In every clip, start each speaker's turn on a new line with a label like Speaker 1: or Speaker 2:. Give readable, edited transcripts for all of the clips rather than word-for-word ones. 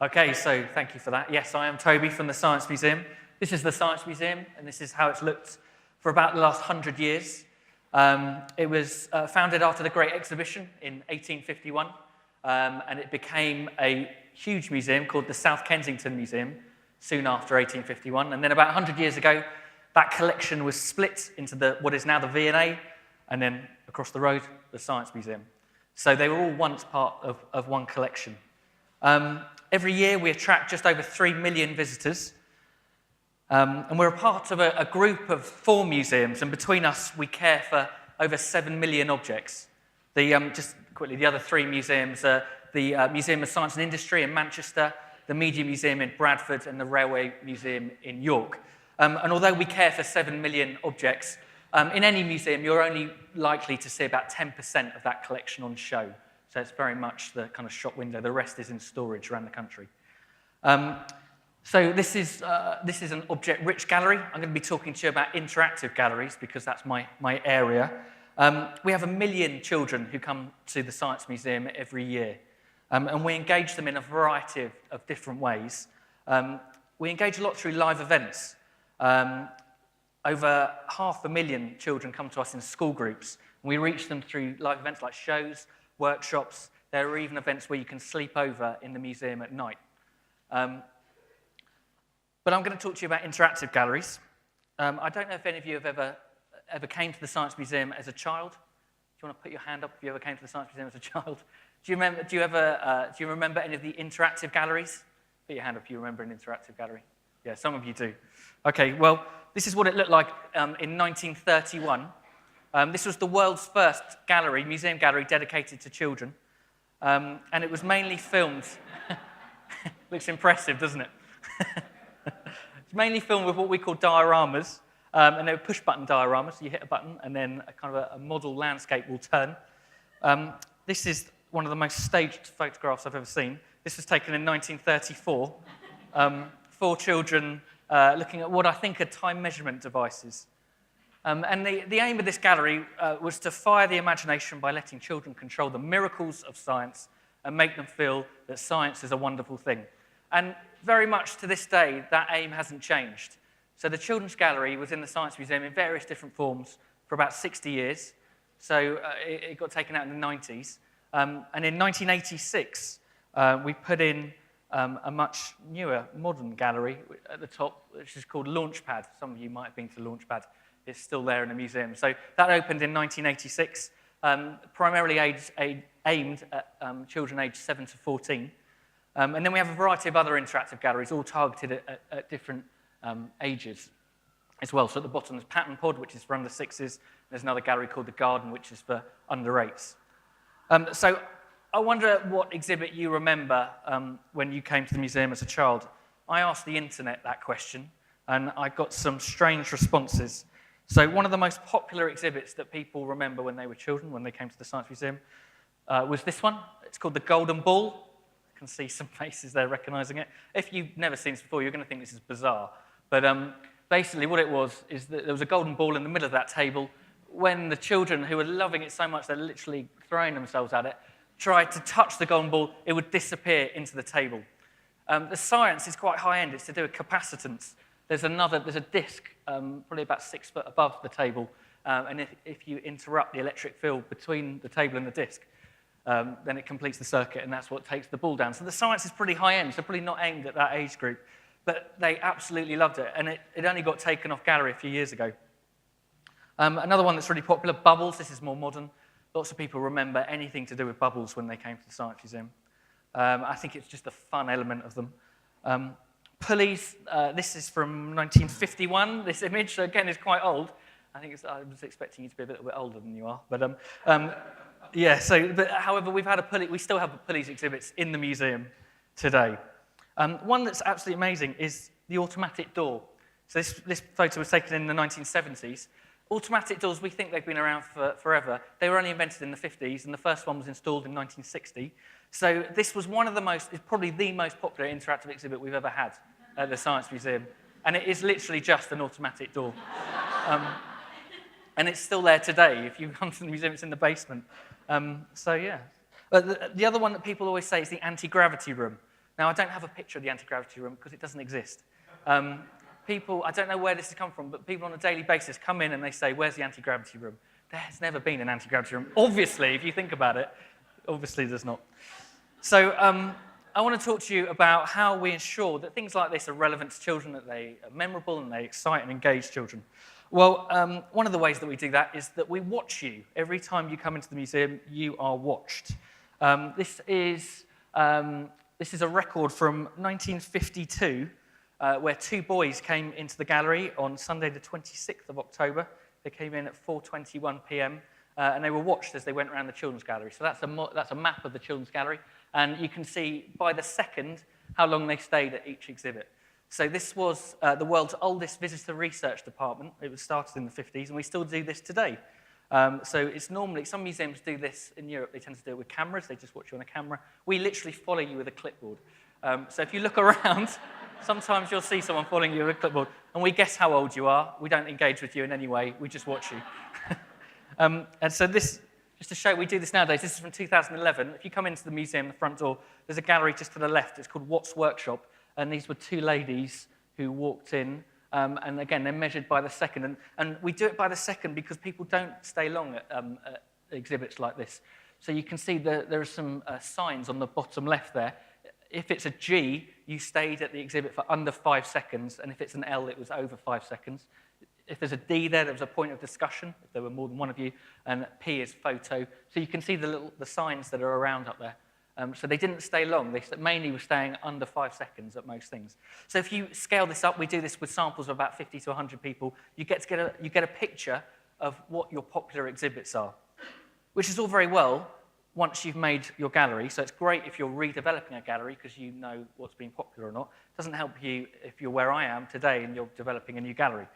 Speaker 1: Okay, so thank you for that. Yes, I am Toby from the Science Museum. This is the Science Museum, and this is how it's looked for about the last 100 years. It was founded after the Great Exhibition in 1851, and it became a huge museum called the South Kensington Museum soon after 1851. And then about 100 years ago, that collection was split into what is now the V&A, and then across the road, the Science Museum. So they were all once part of one collection. Every year, we attract just over 3 million visitors. And we're a part of a group of 4 museums, and between us, we care for over 7 million objects. Just quickly, the other 3 museums are the Museum of Science and Industry in Manchester, the Media Museum in Bradford, and the Railway Museum in York. And although we care for 7 million objects, in any museum, you're only likely to see about 10% of that collection on show. So it's very much the kind of shop window. The rest is in storage around the country. So this is an object-rich gallery. I'm going to be talking to you about interactive galleries because that's my area. We have 1 million children who come to the Science Museum every year, and we engage them in a variety of different ways. We engage a lot through live events. Over 500,000 children come to us in school groups, and we reach them through live events like shows, workshops. There are even events where you can sleep over in the museum at night. But I'm going to talk to you about interactive galleries. I don't know if any of you have ever came to the Science Museum as a child. Do you want to put your hand up if you ever came to the Science Museum as a child? Do you remember any of the interactive galleries? Put your hand up if you remember an interactive gallery. Yeah, some of you do. Okay, well, this is what it looked like in 1931. This was the world's first museum gallery dedicated to children. And it was mainly filmed. Looks impressive, doesn't it? It's mainly filmed with what we call dioramas. And they were push-button dioramas. So you hit a button, and then a model landscape will turn. This is one of the most staged photographs I've ever seen. This was taken in 1934. 4 children looking at what I think are time measurement devices. And the aim of this gallery was to fire the imagination by letting children control the miracles of science and make them feel that science is a wonderful thing. And very much to this day, that aim hasn't changed. So the Children's Gallery was in the Science Museum in various different forms for about 60 years. So it got taken out in the 90s. And in 1986, we put in a much newer, modern gallery at the top, which is called Launchpad. Some of you might have been to Launchpad. It's still there in the museum. So that opened in 1986, primarily aimed at children aged 7 to 14. And then we have a variety of other interactive galleries, all targeted at different ages as well. So at the bottom there's Pattern Pod, which is for under 6s. There's another gallery called The Garden, which is for under 8s. So I wonder what exhibit you remember when you came to the museum as a child. I asked the internet that question, and I got some strange responses. So one of the most popular exhibits that people remember when they were children, when they came to the Science Museum, was this one. It's called the Golden Ball. You can see some faces there recognizing it. If you've never seen this before, you're going to think this is bizarre. But basically what it was is that there was a golden ball in the middle of that table. When the children, who were loving it so much they're literally throwing themselves at it, tried to touch the golden ball, it would disappear into the table. The science is quite high-end. It's to do with capacitance. There's a disc, probably about 6 foot above the table, and if you interrupt the electric field between the table and the disc, then it completes the circuit, and that's what takes the ball down. So the science is pretty high-end, so probably not aimed at that age group, but they absolutely loved it, and it only got taken off gallery a few years ago. Another one that's really popular, Bubbles. This is more modern. Lots of people remember anything to do with bubbles when they came to the Science Museum. I think it's just a fun element of them. Pulleys, this is from 1951, this image, so again, it's quite old. I was expecting you to be a little bit older than you are, but yeah, however, we still have pulleys exhibits in the museum today. One that's absolutely amazing is the automatic door. So this photo was taken in the 1970s. Automatic doors, we think they've been around for forever. They were only invented in the 50s, and the first one was installed in 1960. So this was probably the most popular interactive exhibit we've ever had at the Science Museum. And it is literally just an automatic door. And it's still there today. If you come to the museum, it's in the basement. So yeah. The other one that people always say is the anti-gravity room. Now, I don't have a picture of the anti-gravity room because it doesn't exist. People, I don't know where this has come from, but people on a daily basis come in and they say, where's the anti-gravity room? There's never been an anti-gravity room. Obviously, if you think about it, obviously there's not. So I want to talk to you about how we ensure that things like this are relevant to children, that they are memorable and they excite and engage children. Well, one of the ways that we do that is that we watch you. Every time you come into the museum, you are watched. This is a record from 1952, where two boys came into the gallery on Sunday the 26th of October. They came in at 4:21 p.m. And they were watched as they went around the children's gallery. So that's a map of the children's gallery, and you can see by the second how long they stayed at each exhibit. So this was the world's oldest visitor research department. It was started in the 50s, and we still do this today. So it's normally, some museums do this in Europe, they tend to do it with cameras, they just watch you on a camera. We literally follow you with a clipboard. So if you look around, sometimes you'll see someone following you with a clipboard, and we guess how old you are. We don't engage with you in any way, we just watch you. And so this, just to show we do this nowadays, this is from 2011. If you come into the museum, the front door, there's a gallery just to the left. It's called Watts Workshop, and these were two ladies who walked in. And again, they're measured by the second. And we do it by the second because people don't stay long at exhibits like this. So you can see there are some signs on the bottom left there. If it's a G, you stayed at the exhibit for under 5 seconds. And if it's an L, it was over 5 seconds. If there's a D there was a point of discussion, if there were more than one of you. And P is photo. So you can see the signs that are around up there. So they didn't stay long. They mainly were staying under 5 seconds at most things. So if you scale this up, we do this with samples of about 50 to 100 people, you get a picture of what your popular exhibits are, which is all very well once you've made your gallery. So it's great if you're redeveloping a gallery because you know what's been popular or not. It doesn't help you if you're where I am today and you're developing a new gallery.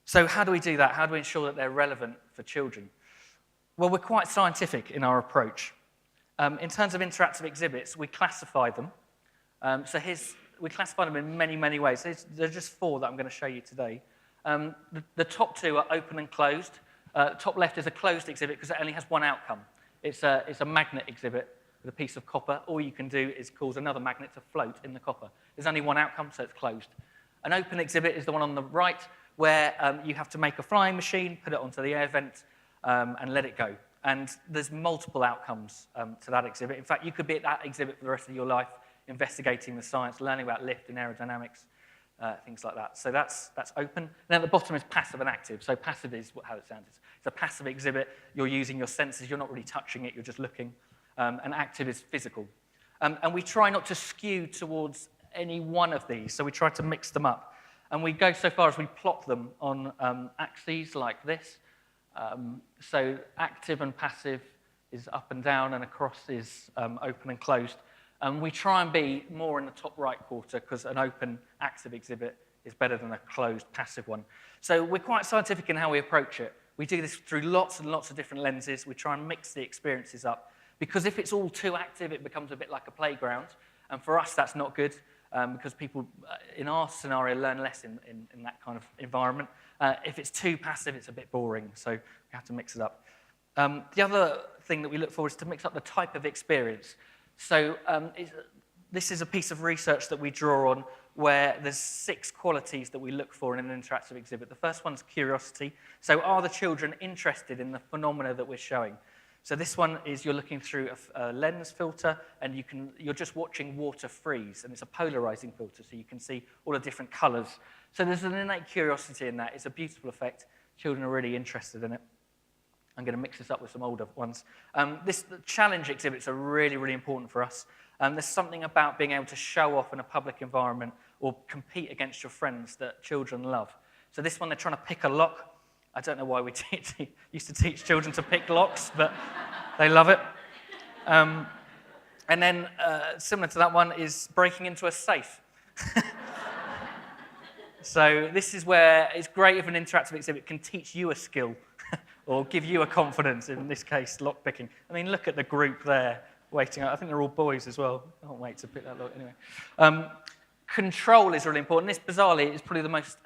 Speaker 1: So how do we do that? How do we ensure that they're relevant for children? Well, we're quite scientific in our approach. In terms of interactive exhibits, we classify them. We classify them in many, many ways. There are just 4 that I'm going to show you today. The top 2 are open and closed. Top left is a closed exhibit because it only has one outcome. It's a magnet exhibit with a piece of copper. All you can do is cause another magnet to float in the copper. There's only one outcome, so it's closed. An open exhibit is the one on the right where you have to make a flying machine, put it onto the air vent, and let it go. And there's multiple outcomes to that exhibit. In fact, you could be at that exhibit for the rest of your life, investigating the science, learning about lift and aerodynamics, things like that. So that's open. And then at the bottom is passive and active. So passive is how it sounds. It's a passive exhibit. You're using your senses. You're not really touching it. You're just looking. And active is physical. And we try not to skew towards any one of these. So we try to mix them up. And we go so far as we plot them on axes like this. So active and passive is up and down, and across is open and closed. And we try and be more in the top right quarter because an open active exhibit is better than a closed passive one. So we're quite scientific in how we approach it. We do this through lots and lots of different lenses. We try and mix the experiences up. Because if it's all too active, it becomes a bit like a playground. And for us, that's not good because people, in our scenario, learn less in that kind of environment. If it's too passive, it's a bit boring, so we have to mix it up. The other thing that we look for is to mix up the type of experience. So this is a piece of research that we draw on where there's 6 qualities that we look for in an interactive exhibit. The first one's curiosity. So are the children interested in the phenomena that we're showing? So this one is you're looking through a lens filter, and you're just watching water freeze, and it's a polarizing filter, so you can see all the different colors. So there's an innate curiosity in that. It's a beautiful effect. Children are really interested in it. I'm going to mix this up with some older ones. The challenge exhibits are really, really important for us. There's something about being able to show off in a public environment or compete against your friends that children love. So this one, they're trying to pick a lock. I don't know why we used to teach children to pick locks, but they love it. And then, similar to that one, is breaking into a safe. So this is where it's great if an interactive exhibit can teach you a skill or give you a confidence, in this case, lock picking. I mean, look at the group there waiting. I think they're all boys as well. I can't wait to pick that lock anyway. Control is really important. This, bizarrely, is probably the most...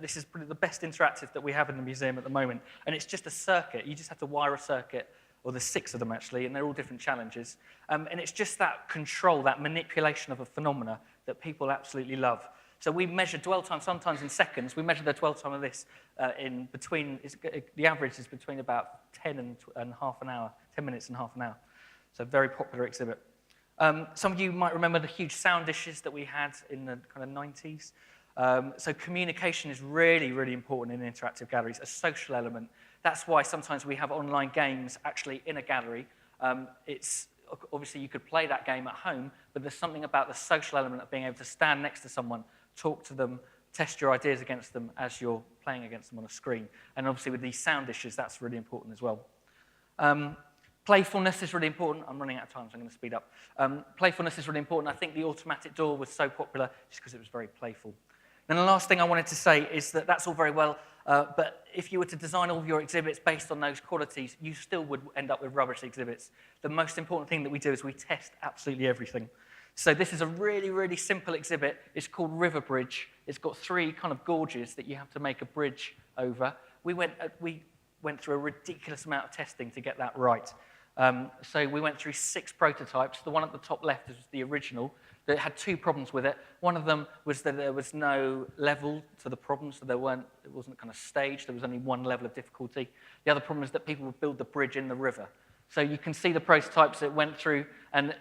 Speaker 1: this is probably the best interactive that we have in the museum at the moment. And it's just a circuit. You just have to wire a circuit or there's 6 of them actually, and they're all different challenges. And it's just that control, that manipulation of a phenomena that people absolutely love. So we measure dwell time sometimes in seconds. We measure the dwell time of this in between, the average is between about 10 and half an hour, 10 minutes and half an hour. So very popular exhibit. Some of you might remember the huge sound dishes that we had in the kind of 90s. So communication is really, really important in interactive galleries, a social element. That's why sometimes we have online games actually in a gallery. Obviously, you could play that game at home, but there's something about the social element of being able to stand next to someone, talk to them, test your ideas against them as you're playing against them on a screen. And obviously with these sound dishes, that's really important as well. Playfulness is really important. I'm running out of time, so I'm going to speed up. Playfulness is really important. I think the automatic door was so popular just because it was very playful. Then the last thing I wanted to say is that that's all very well, but if you were to design all of your exhibits based on those qualities, you still would end up with rubbish exhibits. The most important thing that we do is we test absolutely everything. So this is a really, really simple exhibit. It's called River Bridge. It's got 3 kind of gorges that you have to make a bridge over. We went through a ridiculous amount of testing to get that right. So we went through 6 prototypes. The one at the top left is the original. That had 2 problems with it. One of them was that there was no level to the problem, so it wasn't kind of staged. There was only 1 level of difficulty. The other problem is that people would build the bridge in the river. So you can see the prototypes it went through, and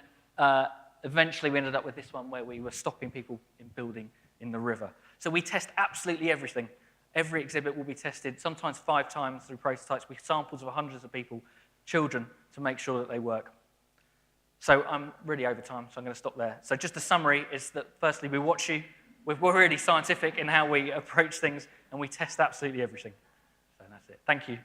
Speaker 1: eventually we ended up with this one where we were stopping people in building in the river. So we test absolutely everything. Every exhibit will be tested, sometimes 5 times through prototypes with samples of hundreds of people, children, to make sure that they work. So I'm really over time, so I'm going to stop there. So just a summary is that firstly, we watch you. We're really scientific in how we approach things, and we test absolutely everything. So that's it. Thank you.